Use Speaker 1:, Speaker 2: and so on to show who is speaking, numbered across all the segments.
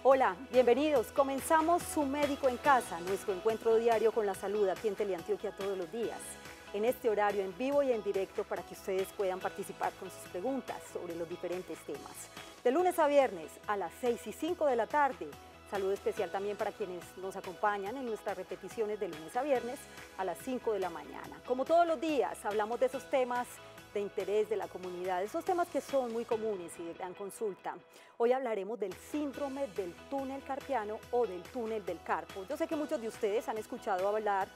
Speaker 1: Hola, bienvenidos. Comenzamos Su Médico en Casa, nuestro encuentro diario con la salud aquí en Teleantioquia todos los días. En este horario en vivo y en directo para que ustedes puedan participar con sus preguntas sobre los diferentes temas. De lunes a viernes a las 6:05 de la tarde. Saludo especial también para quienes nos acompañan en nuestras repeticiones de lunes a viernes a las 5 de la mañana. Como todos los días, hablamos de esos temas de interés de la comunidad, esos temas que son muy comunes y de gran consulta. Hoy hablaremos del síndrome del túnel carpiano o del túnel del carpo. Yo sé que muchos de ustedes han escuchado hablar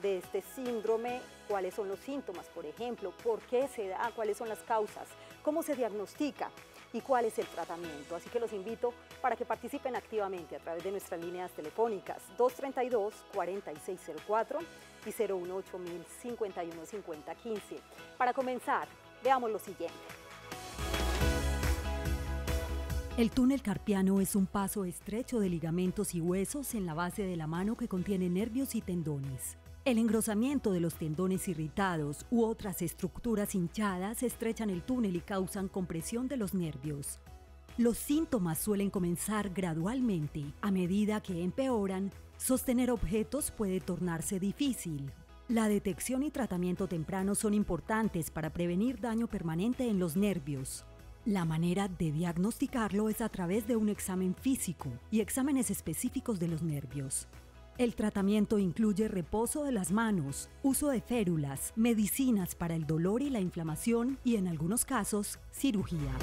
Speaker 1: de este síndrome, cuáles son los síntomas, por ejemplo, por qué se da, cuáles son las causas, cómo se diagnostica y cuál es el tratamiento. Así que los invito para que participen activamente a través de nuestras líneas telefónicas 232-4604 y 018-051-5015. Para comenzar, veamos lo siguiente.
Speaker 2: El túnel carpiano es un paso estrecho de ligamentos y huesos en la base de la mano que contiene nervios y tendones. El engrosamiento de los tendones irritados u otras estructuras hinchadas estrechan el túnel y causan compresión de los nervios. Los síntomas suelen comenzar gradualmente. A medida que empeoran, sostener objetos puede tornarse difícil. La detección y tratamiento temprano son importantes para prevenir daño permanente en los nervios. La manera de diagnosticarlo es a través de un examen físico y exámenes específicos de los nervios. El tratamiento incluye reposo de las manos, uso de férulas, medicinas para el dolor y la inflamación y, en algunos casos, cirugía.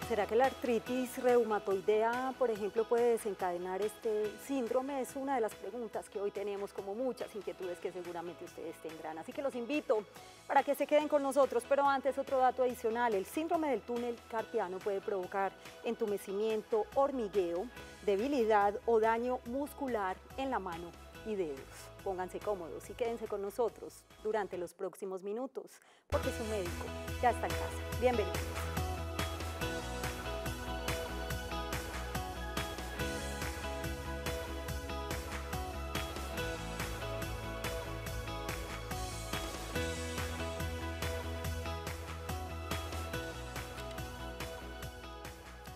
Speaker 1: ¿Será que la artritis reumatoidea, por ejemplo, puede desencadenar este síndrome? Es una de las preguntas que hoy tenemos, como muchas inquietudes que seguramente ustedes tendrán. Así que los invito para que se queden con nosotros. Pero antes, otro dato adicional: el síndrome del túnel carpiano puede provocar entumecimiento, hormigueo, debilidad o daño muscular en la mano y dedos. Pónganse cómodos y quédense con nosotros durante los próximos minutos, porque su médico ya está en casa. Bienvenidos.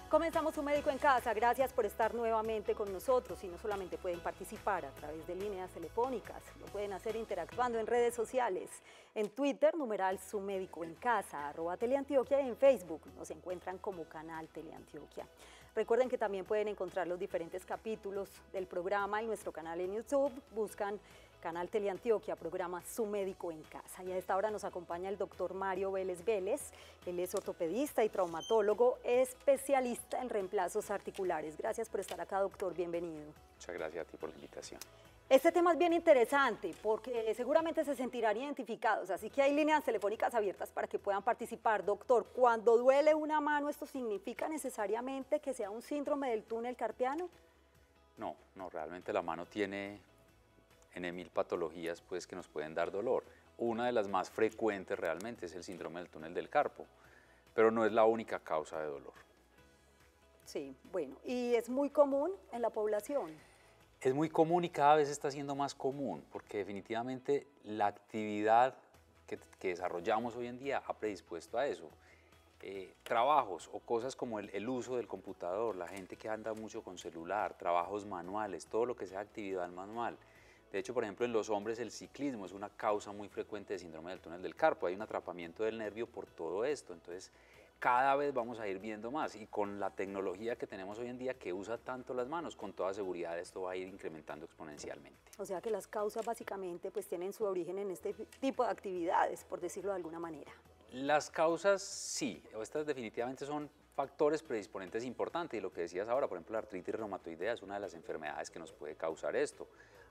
Speaker 1: Comenzamos Su Médico en Casa. Gracias por estar nuevamente con nosotros. Y no solamente pueden participar a través de líneas telefónicas, lo pueden hacer interactuando en redes sociales. En Twitter, numeral Su Médico en Casa, @Teleantioquia, y en Facebook nos encuentran como Canal Teleantioquia. Recuerden que también pueden encontrar los diferentes capítulos del programa en nuestro canal en YouTube. Buscan Canal Teleantioquia, programa Su Médico en Casa. Y a esta hora nos acompaña el doctor Mario Vélez Vélez. Él es ortopedista y traumatólogo, especialista en reemplazos articulares. Gracias por estar acá, doctor. Bienvenido.
Speaker 3: Muchas gracias a ti por la invitación.
Speaker 1: Este tema es bien interesante porque seguramente se sentirán identificados, así que hay líneas telefónicas abiertas para que puedan participar. Doctor, cuando duele una mano, ¿esto significa necesariamente que sea un síndrome del túnel carpiano?
Speaker 3: No, realmente la mano tiene N.000 patologías pues, que nos pueden dar dolor. Una de las más frecuentes realmente es el síndrome del túnel del carpo, pero no es la única causa de dolor.
Speaker 1: Sí, bueno, y es muy común en la población.
Speaker 3: Es muy común y cada vez está siendo más común, porque definitivamente la actividad que desarrollamos hoy en día ha predispuesto a eso. Trabajos o cosas como el uso del computador, la gente que anda mucho con celular, trabajos manuales, todo lo que sea actividad manual. De hecho, por ejemplo, en los hombres el ciclismo es una causa muy frecuente de síndrome del túnel del carpo. Hay un atrapamiento del nervio por todo esto, entonces cada vez vamos a ir viendo más, y con la tecnología que tenemos hoy en día que usa tanto las manos, con toda seguridad esto va a ir incrementando exponencialmente.
Speaker 1: O sea que las causas básicamente pues tienen su origen en este tipo de actividades, por decirlo de alguna manera.
Speaker 3: Las causas sí, estas definitivamente son factores predisponentes importantes, y lo que decías ahora, por ejemplo, la artritis reumatoidea es una de las enfermedades que nos puede causar esto.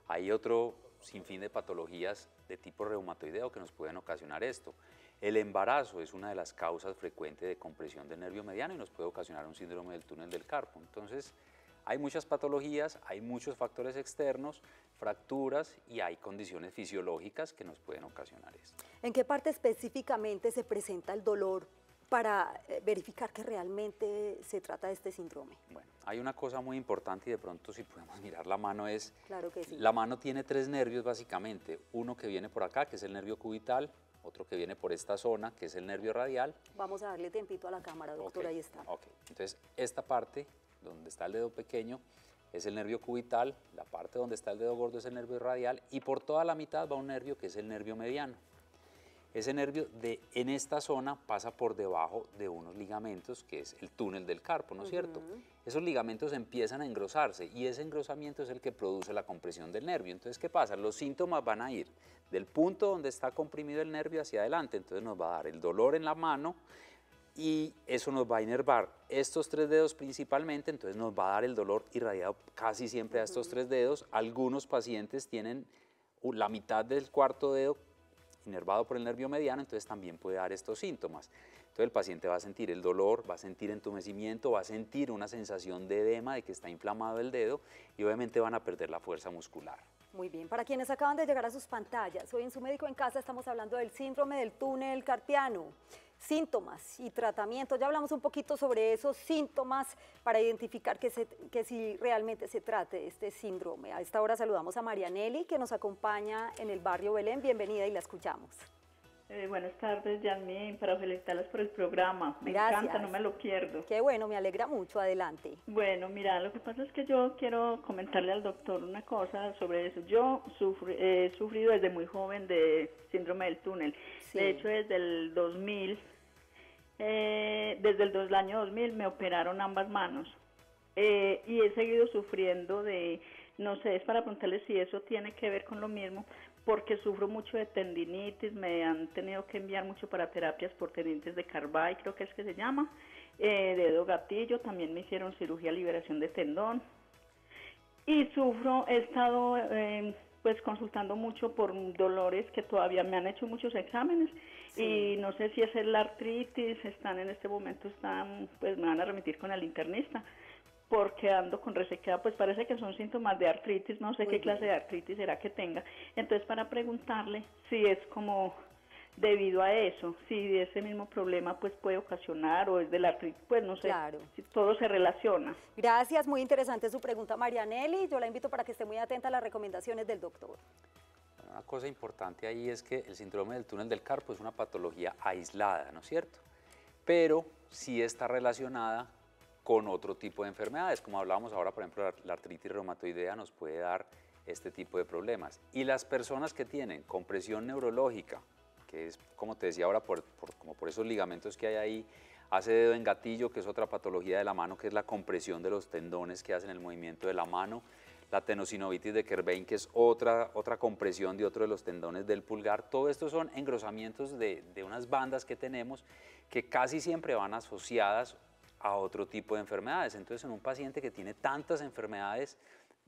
Speaker 3: Hay otro sinfín de patologías de tipo reumatoideo que nos pueden ocasionar esto. El embarazo es una de las causas frecuentes de compresión del nervio mediano y nos puede ocasionar un síndrome del túnel del carpo. Entonces, hay muchas patologías, hay muchos factores externos, fracturas, y hay condiciones fisiológicas que nos pueden ocasionar esto.
Speaker 1: ¿En qué parte específicamente se presenta el dolor para verificar que realmente se trata de este síndrome?
Speaker 3: Bueno, hay una cosa muy importante, y de pronto si podemos mirar la mano es...
Speaker 1: Claro que sí.
Speaker 3: La mano tiene 3 nervios básicamente, uno que viene por acá, que es el nervio cubital, otro que viene por esta zona, que es el nervio radial.
Speaker 1: Vamos a darle tiempito a la cámara, doctor,
Speaker 3: Ok,
Speaker 1: ahí está.
Speaker 3: ok. Entonces, esta parte, donde está el dedo pequeño, es el nervio cubital, la parte donde está el dedo gordo es el nervio radial, y por toda la mitad va un nervio que es el nervio mediano. Ese nervio en esta zona pasa por debajo de unos ligamentos, que es el túnel del carpo, ¿no es cierto? Esos ligamentos empiezan a engrosarse y ese engrosamiento es el que produce la compresión del nervio. Entonces, ¿qué pasa? Los síntomas van a ir del punto donde está comprimido el nervio hacia adelante. Entonces nos va a dar el dolor en la mano y eso nos va a inervar estos 3 dedos principalmente, entonces nos va a dar el dolor irradiado casi siempre a estos 3 dedos. Algunos pacientes tienen la mitad del cuarto dedo inervado por el nervio mediano, entonces también puede dar estos síntomas. Entonces el paciente va a sentir el dolor, va a sentir entumecimiento, va a sentir una sensación de edema, de que está inflamado el dedo y obviamente van a perder la fuerza muscular.
Speaker 1: Muy bien, para quienes acaban de llegar a sus pantallas, hoy en Su Médico en Casa estamos hablando del síndrome del túnel carpiano, síntomas y tratamiento. Ya hablamos un poquito sobre esos síntomas para identificar que si realmente se trate de este síndrome. A esta hora saludamos a Marianelli, que nos acompaña en el barrio Belén. Bienvenida y la escuchamos.
Speaker 4: Buenas tardes, Yasmín, para felicitarlas por el programa. Me
Speaker 1: Gracias.
Speaker 4: encanta, no me lo pierdo.
Speaker 1: Qué bueno, me alegra mucho. Adelante.
Speaker 4: Bueno, mira, lo que pasa es que yo quiero comentarle al doctor una cosa sobre eso. Yo he sufrido desde muy joven de síndrome del túnel.
Speaker 1: Sí.
Speaker 4: De hecho, desde el 2000, desde el año 2000 me operaron ambas manos. Y he seguido sufriendo de, no sé, es para preguntarle si eso tiene que ver con lo mismo, porque sufro mucho de tendinitis, me han tenido que enviar mucho para terapias por tendinitis de Carvay, creo que es que se llama, dedo gatillo, también me hicieron cirugía liberación de tendón, y he estado pues consultando mucho por dolores que todavía me han hecho muchos exámenes, sí. Y no sé si es la artritis, en este momento pues me van a remitir con el internista, porque ando con resequedad, pues parece que son síntomas de artritis, no sé qué clase de artritis será que tenga. Entonces, para preguntarle si es como debido a eso, si ese mismo problema pues puede ocasionar o es de la artritis, pues no sé,
Speaker 1: Claro.
Speaker 4: Si todo se relaciona.
Speaker 1: Gracias, muy interesante su pregunta, Marianelli. Yo la invito para que esté muy atenta a las recomendaciones del doctor.
Speaker 3: Una cosa importante ahí es que el síndrome del túnel del carpo es una patología aislada, ¿no es cierto? Pero sí está relacionada con otro tipo de enfermedades, como hablábamos ahora, por ejemplo, la artritis reumatoidea nos puede dar este tipo de problemas. Y las personas que tienen compresión neurológica, que es, como te decía ahora, como por esos ligamentos que hay ahí, hace dedo en gatillo, que es otra patología de la mano, que es la compresión de los tendones que hacen el movimiento de la mano, la tenosinovitis de Kerbein, que es otra compresión de otro de los tendones del pulgar. Todo esto son engrosamientos de unas bandas que tenemos que casi siempre van asociadas a otro tipo de enfermedades. Entonces, en un paciente que tiene tantas enfermedades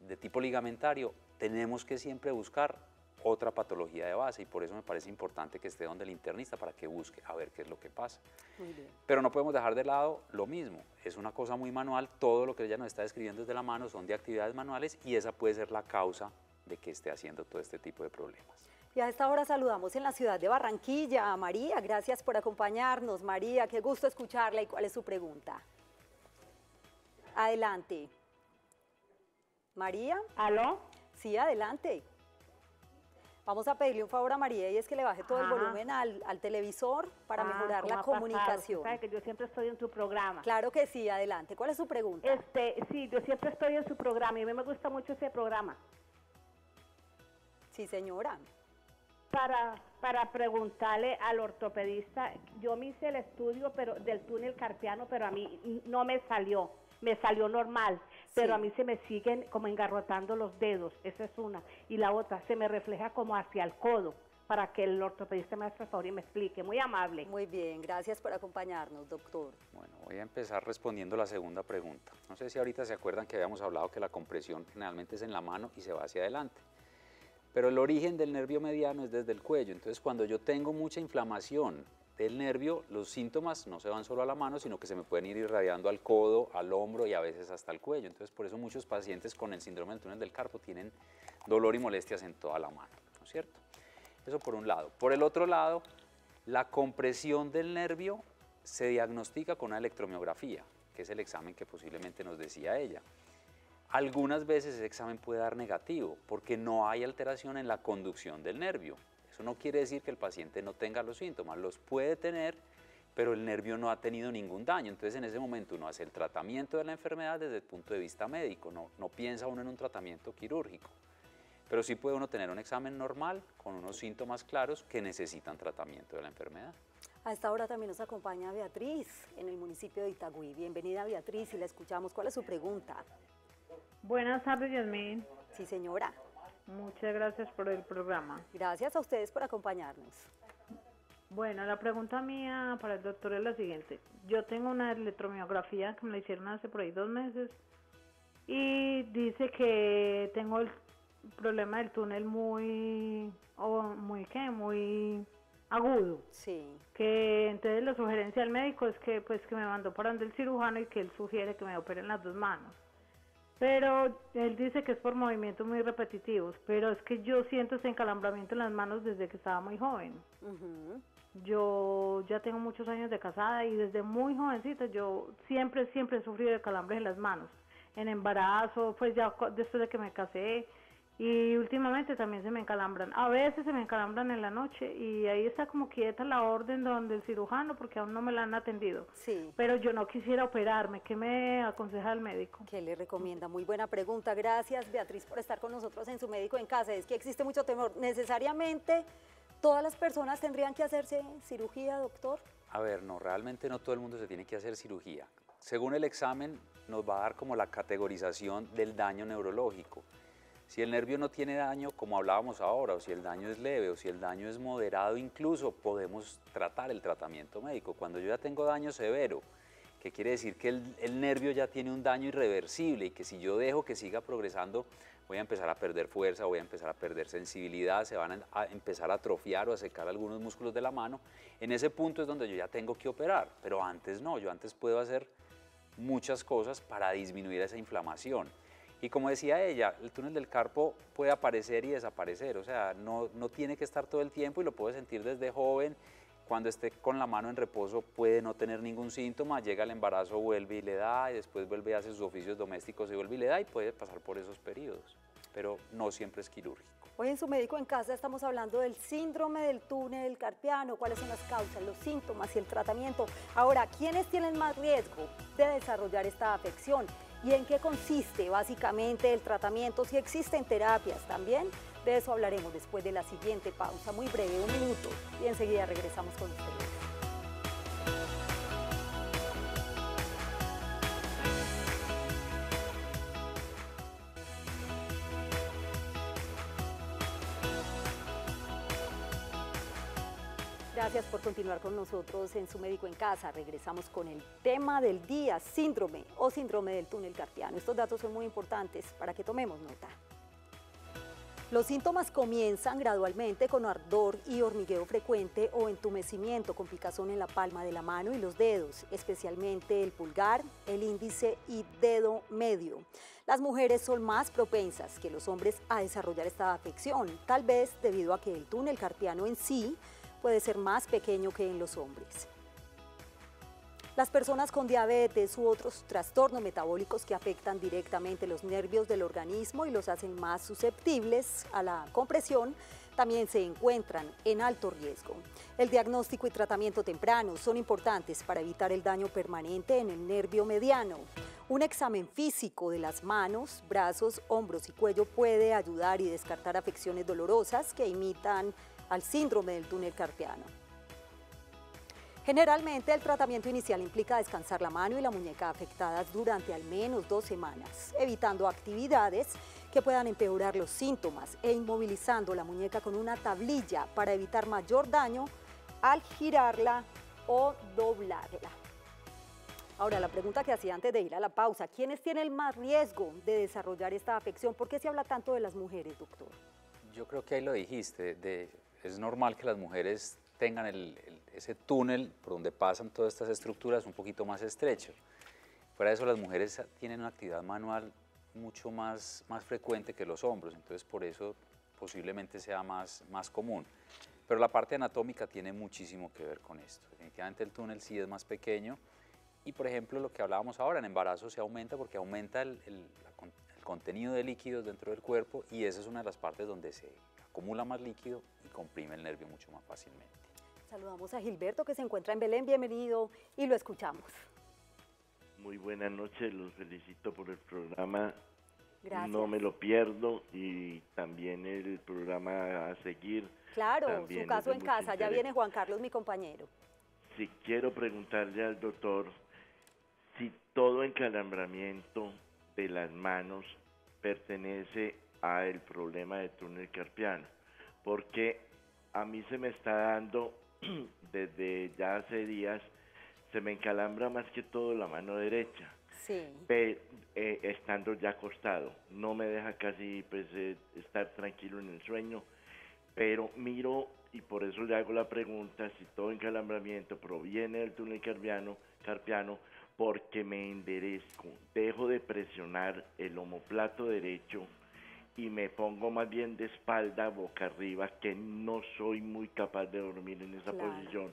Speaker 3: de tipo ligamentario, tenemos que siempre buscar otra patología de base y por eso me parece importante que esté donde el internista para que busque a ver qué es lo que pasa.
Speaker 1: Muy bien.
Speaker 3: Pero no podemos dejar de lado lo mismo, es una cosa muy manual, todo lo que ella nos está describiendo desde la mano son de actividades manuales y esa puede ser la causa de que esté haciendo todo este tipo de problemas.
Speaker 1: Y a esta hora saludamos en la ciudad de Barranquilla a María. Gracias por acompañarnos. María, qué gusto escucharla. ¿Y cuál es su pregunta? Adelante. ¿María?
Speaker 5: ¿Aló?
Speaker 1: Sí, adelante. Vamos a pedirle un favor a María y es que le baje todo el volumen al televisor para mejorar
Speaker 5: ¿cómo
Speaker 1: la
Speaker 5: ha pasado?
Speaker 1: comunicación.
Speaker 5: Usted sabe que yo siempre estoy en su programa.
Speaker 1: Claro que sí, adelante. ¿Cuál es su pregunta?
Speaker 5: Sí, yo siempre estoy en su programa y a mí me gusta mucho ese programa.
Speaker 1: Sí, señora.
Speaker 5: Para preguntarle al ortopedista, yo me hice el estudio del túnel carpiano, pero a mí no me salió normal, pero
Speaker 1: Sí.
Speaker 5: a mí se me siguen como engarrotando los dedos, esa es una, y la otra se me refleja como hacia el codo, para que el ortopedista me haga el favor y me explique, muy amable.
Speaker 1: Muy bien, gracias por acompañarnos, doctor.
Speaker 3: Bueno, voy a empezar respondiendo la segunda pregunta. No sé si ahorita se acuerdan que habíamos hablado que la compresión generalmente es en la mano y se va hacia adelante. Pero el origen del nervio mediano es desde el cuello. Entonces, cuando yo tengo mucha inflamación del nervio, los síntomas no se van solo a la mano, sino que se me pueden ir irradiando al codo, al hombro y a veces hasta el cuello. Entonces, por eso muchos pacientes con el síndrome del túnel del carpo tienen dolor y molestias en toda la mano, ¿no es cierto? Eso por un lado. Por el otro lado, la compresión del nervio se diagnostica con una electromiografía, que es el examen que posiblemente nos decía ella. Algunas veces ese examen puede dar negativo porque no hay alteración en la conducción del nervio. Eso no quiere decir que el paciente no tenga los síntomas, los puede tener, pero el nervio no ha tenido ningún daño. Entonces en ese momento uno hace el tratamiento de la enfermedad desde el punto de vista médico, no piensa uno en un tratamiento quirúrgico. Pero sí puede uno tener un examen normal con unos síntomas claros que necesitan tratamiento de la enfermedad.
Speaker 1: A esta hora también nos acompaña Beatriz en el municipio de Itagüí. Bienvenida Beatriz y la escuchamos. ¿Cuál es su pregunta?
Speaker 6: Buenas tardes, Yasmín.
Speaker 1: Sí, señora.
Speaker 6: Muchas gracias por el programa.
Speaker 1: Gracias a ustedes por acompañarnos.
Speaker 6: Bueno, la pregunta mía para el doctor es la siguiente. Yo tengo una electromiografía que me la hicieron hace por ahí 2 meses y dice que tengo el problema del túnel muy agudo.
Speaker 1: Sí.
Speaker 6: Que entonces la sugerencia del médico es que pues que me mandó para donde el cirujano y que él sugiere que me operen las 2 manos. Pero él dice que es por movimientos muy repetitivos, pero es que yo siento ese encalambramiento en las manos desde que estaba muy joven. Yo ya tengo muchos años de casada y desde muy jovencita yo siempre he sufrido de calambres en las manos, en embarazo, pues ya después de que me casé. Y últimamente también se me encalambran. A veces se me encalambran en la noche y ahí está como quieta la orden donde el cirujano porque aún no me la han atendido.
Speaker 1: Sí.
Speaker 6: Pero yo no quisiera operarme. ¿Qué me aconseja el médico?
Speaker 1: ¿Qué le recomienda? Muy buena pregunta. Gracias, Beatriz, por estar con nosotros en Su Médico en Casa. Es que existe mucho temor. ¿Necesariamente todas las personas tendrían que hacerse cirugía, doctor?
Speaker 3: A ver, no, realmente no todo el mundo se tiene que hacer cirugía. Según el examen nos va a dar como la categorización del daño neurológico. Si el nervio no tiene daño, como hablábamos ahora, o si el daño es leve, o si el daño es moderado, incluso podemos tratar el tratamiento médico. Cuando yo ya tengo daño severo, que quiere decir que el nervio ya tiene un daño irreversible y que si yo dejo que siga progresando, voy a empezar a perder fuerza, voy a empezar a perder sensibilidad, se van a empezar a atrofiar o a secar algunos músculos de la mano. En ese punto es donde yo ya tengo que operar, pero antes no, yo antes puedo hacer muchas cosas para disminuir esa inflamación. Y como decía ella, el túnel del carpo puede aparecer y desaparecer, o sea, no tiene que estar todo el tiempo y lo puede sentir desde joven. Cuando esté con la mano en reposo puede no tener ningún síntoma, llega el embarazo, vuelve y le da, y después vuelve y hace sus oficios domésticos y vuelve y le da, y puede pasar por esos periodos, pero no siempre es quirúrgico.
Speaker 1: Hoy en Su Médico en Casa estamos hablando del síndrome del túnel carpiano, cuáles son las causas, los síntomas y el tratamiento. Ahora, ¿quiénes tienen más riesgo de desarrollar esta afección? ¿Y en qué consiste básicamente el tratamiento? Si existen terapias también, de eso hablaremos después de la siguiente pausa, muy breve, 1 minuto, y enseguida regresamos con ustedes. Gracias por continuar con nosotros en Su Médico en Casa. Regresamos con el tema del día, síndrome o síndrome del túnel carpiano. Estos datos son muy importantes para que tomemos nota. Los síntomas comienzan gradualmente con ardor y hormigueo frecuente o entumecimiento con picazón en la palma de la mano y los dedos, especialmente el pulgar, el índice y dedo medio. Las mujeres son más propensas que los hombres a desarrollar esta afección, tal vez debido a que el túnel carpiano en sí puede ser más pequeño que en los hombres. Las personas con diabetes u otros trastornos metabólicos que afectan directamente los nervios del organismo y los hacen más susceptibles a la compresión también se encuentran en alto riesgo. El diagnóstico y tratamiento temprano son importantes para evitar el daño permanente en el nervio mediano. Un examen físico de las manos, brazos, hombros y cuello puede ayudar y descartar afecciones dolorosas que imitan al síndrome del túnel carpiano. Generalmente el tratamiento inicial implica descansar la mano y la muñeca afectadas durante al menos 2 semanas, evitando actividades que puedan empeorar los síntomas e inmovilizando la muñeca con una tablilla para evitar mayor daño al girarla o doblarla. Ahora, la pregunta que hacía antes de ir a la pausa, ¿quiénes tienen más riesgo de desarrollar esta afección? ¿Por qué se habla tanto de las mujeres, doctor?
Speaker 3: Yo creo que ahí lo dijiste, es normal que las mujeres tengan ese túnel por donde pasan todas estas estructuras un poquito más estrecho. Fuera de eso, las mujeres tienen una actividad manual mucho más frecuente que los hombres, entonces por eso posiblemente sea más común. Pero la parte anatómica tiene muchísimo que ver con esto. Definitivamente el túnel sí es más pequeño y, por ejemplo, lo que hablábamos ahora, en embarazo se aumenta porque aumenta el contenido de líquidos dentro del cuerpo y esa es una de las partes donde se acumula más líquido y comprime el nervio mucho más fácilmente.
Speaker 1: Saludamos a Gilberto, que se encuentra en Belén. Bienvenido y lo escuchamos.
Speaker 7: Muy buenas noches, los felicito por el programa.
Speaker 1: Gracias.
Speaker 7: No me lo pierdo, y también el programa a seguir.
Speaker 1: Claro, su caso en casa. Ya viene Juan Carlos, mi compañero.
Speaker 7: Sí, quiero preguntarle al doctor si todo encalambramiento de las manos pertenece al problema de túnel carpiano, porque a mí se me está dando desde ya hace días, se me encalambra más que todo la mano derecha.
Speaker 1: Sí.
Speaker 7: Estando ya acostado, no me deja casi estar tranquilo en el sueño, pero miro, y por eso le hago la pregunta, si todo encalambramiento proviene del túnel carpiano, porque me enderezco, dejo de presionar el omóplato derecho y me pongo más bien de espalda, boca arriba, que no soy muy capaz de dormir en esa posición,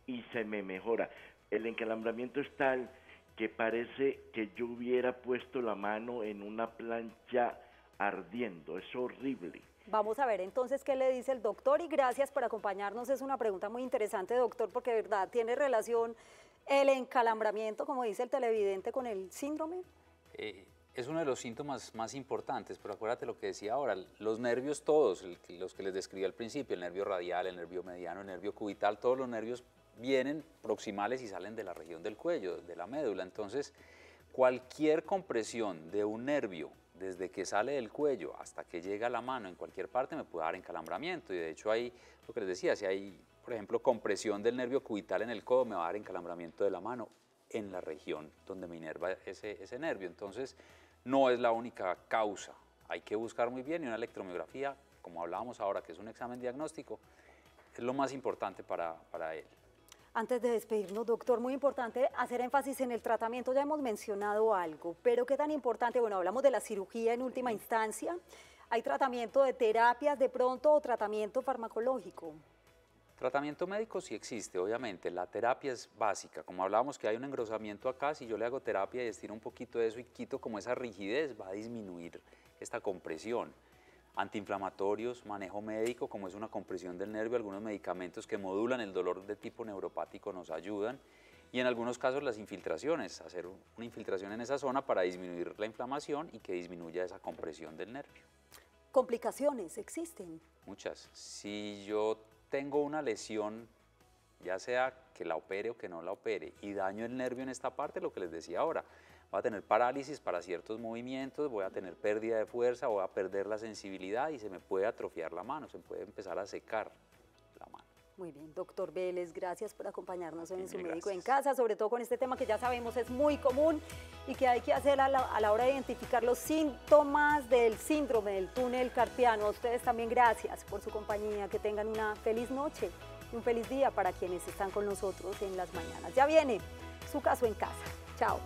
Speaker 7: y se me mejora. El encalambramiento es tal que parece que yo hubiera puesto la mano en una plancha ardiendo, es horrible.
Speaker 1: Vamos a ver entonces qué le dice el doctor, y gracias por acompañarnos. Es una pregunta muy interesante, doctor, porque de verdad tiene relación el encalambramiento, como dice el televidente, con el síndrome.
Speaker 3: Es uno de los síntomas más importantes, pero acuérdate lo que decía ahora, los nervios todos, los que les describí al principio, el nervio radial, el nervio mediano, el nervio cubital, todos los nervios vienen proximales y salen de la región del cuello, de la médula. Entonces, cualquier compresión de un nervio, desde que sale del cuello hasta que llega a la mano en cualquier parte, me puede dar encalambramiento. Y de hecho hay, lo que les decía, si hay, por ejemplo, compresión del nervio cubital en el codo, me va a dar encalambramiento de la mano en la región donde me inerva ese nervio. Entonces, no es la única causa. Hay que buscar muy bien, y una electromiografía, como hablábamos ahora, que es un examen diagnóstico, es lo más importante para él.
Speaker 1: Antes de despedirnos, doctor, muy importante hacer énfasis en el tratamiento. Ya hemos mencionado algo, pero ¿qué tan importante? Bueno, hablamos de la cirugía en última instancia. ¿Hay tratamiento de terapias de pronto o tratamiento farmacológico?
Speaker 3: Tratamiento médico sí existe, obviamente. La terapia es básica. Como hablábamos que hay un engrosamiento acá, si yo le hago terapia y estiro un poquito de eso y quito como esa rigidez, va a disminuir esta compresión. Antiinflamatorios, manejo médico, como es una compresión del nervio, algunos medicamentos que modulan el dolor de tipo neuropático nos ayudan, y en algunos casos las infiltraciones, hacer una infiltración en esa zona para disminuir la inflamación y que disminuya esa compresión del nervio.
Speaker 1: ¿Complicaciones existen?
Speaker 3: Muchas. Si yo tengo una lesión, ya sea que la opere o que no la opere, y daño el nervio en esta parte, lo que les decía ahora, voy a tener parálisis para ciertos movimientos, voy a tener pérdida de fuerza, voy a perder la sensibilidad y se me puede atrofiar la mano, se puede empezar a secar la mano.
Speaker 1: Muy bien, doctor Vélez, gracias por acompañarnos en su Médico en Casa, sobre todo con este tema que ya sabemos es muy común y que hay que hacer a la hora de identificar los síntomas del síndrome del túnel carpiano. A ustedes también gracias por su compañía, que tengan una feliz noche y un feliz día para quienes están con nosotros en las mañanas. Ya viene su Caso en Casa. Chao.